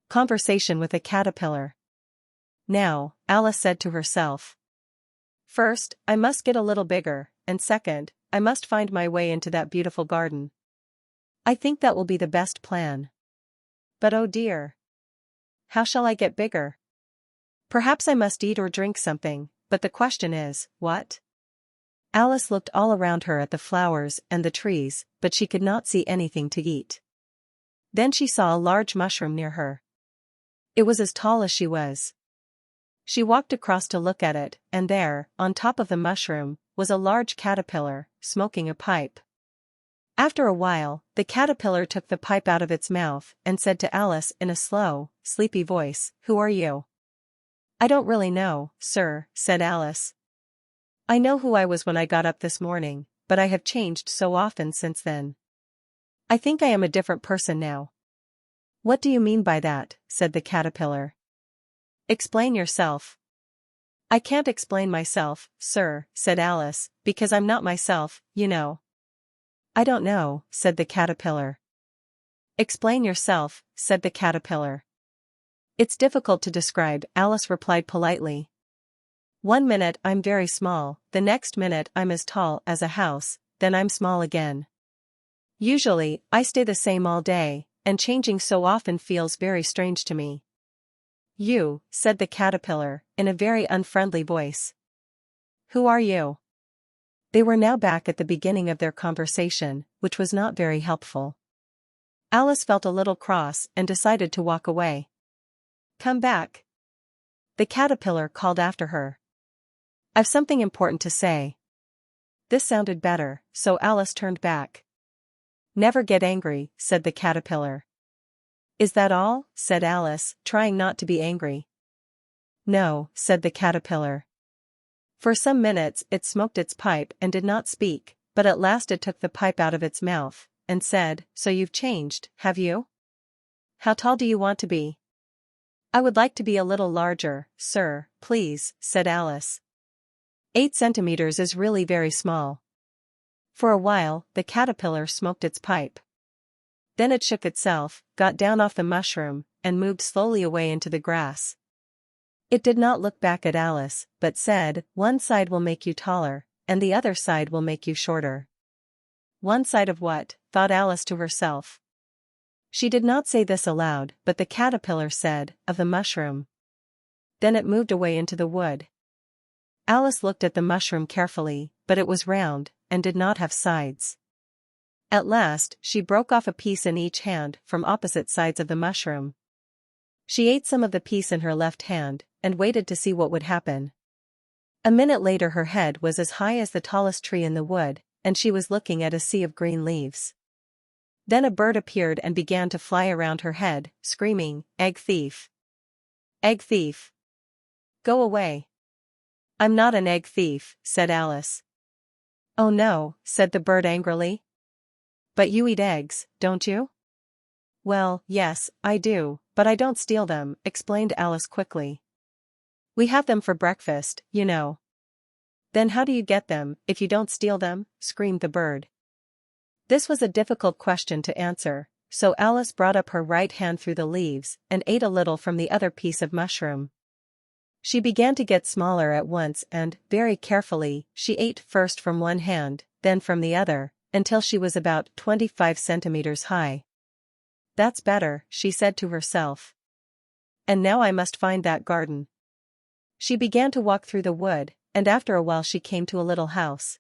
Conversation with a caterpillar. Now, Alice said to herself. First, I must get a little bigger, and second, I must find my way into that beautiful garden. I think that will be the best plan. But oh dear. How shall I get bigger? Perhaps I must eat or drink something, but the question is, what? Alice looked all around her at the flowers and the trees, but she could not see anything to eat. Then she saw a large mushroom near her. It was as tall as she was. She walked across to look at it, and there, on top of the mushroom, was a large caterpillar, smoking a pipe. After a while, the caterpillar took the pipe out of its mouth and said to Alice in a slow, sleepy voice, "Who are you?" "I don't really know, sir," said Alice. "I know who I was when I got up this morning, but I have changed so often since then. I think I am a different person now." "What do you mean by that?" said the caterpillar. "Explain yourself." "I can't explain myself, sir," said Alice, "because I'm not myself, you know." "I don't know," said the caterpillar. "Explain yourself," said the caterpillar. "It's difficult to describe," Alice replied politely. "One minute I'm very small, the next minute I'm as tall as a house, then I'm small again. Usually, I stay the same all day, and changing so often feels very strange to me." "You," said the caterpillar, in a very unfriendly voice. "Who are you?" They were now back at the beginning of their conversation, which was not very helpful. Alice felt a little cross and decided to walk away. "Come back," the caterpillar called after her. "I've something important to say." This sounded better, so Alice turned back. "Never get angry," said the caterpillar. "Is that all?" said Alice, trying not to be angry. "No," said the caterpillar. For some minutes it smoked its pipe and did not speak, but at last it took the pipe out of its mouth, and said, "So you've changed, have you? How tall do you want to be?" "I would like to be a little larger, sir, please," said Alice. 8 centimeters is really very small. For a while, the caterpillar smoked its pipe. Then it shook itself, got down off the mushroom, and moved slowly away into the grass. It did not look back at Alice, but said, "One side will make you taller, and the other side will make you shorter." "One side of what?" thought Alice to herself. She did not say this aloud, but the caterpillar said, "Of the mushroom." Then it moved away into the wood. Alice looked at the mushroom carefully, but it was round, and did not have sides. At last, she broke off a piece in each hand from opposite sides of the mushroom. She ate some of the piece in her left hand, and waited to see what would happen. A minute later her head was as high as the tallest tree in the wood, and she was looking at a sea of green leaves. Then a bird appeared and began to fly around her head, screaming, "Egg thief! Egg thief! Go away!" "I'm not an egg thief," said Alice. "Oh no," said the bird angrily. "But you eat eggs, don't you?" "Well, yes, I do, but I don't steal them," explained Alice quickly. "We have them for breakfast, you know." "Then how do you get them, if you don't steal them?" screamed the bird. This was a difficult question to answer, so Alice brought up her right hand through the leaves and ate a little from the other piece of mushroom. She began to get smaller at once and, very carefully, she ate first from one hand, then from the other, until she was about 25 centimeters high. "That's better," she said to herself. "And now I must find that garden." She began to walk through the wood, and after a while she came to a little house.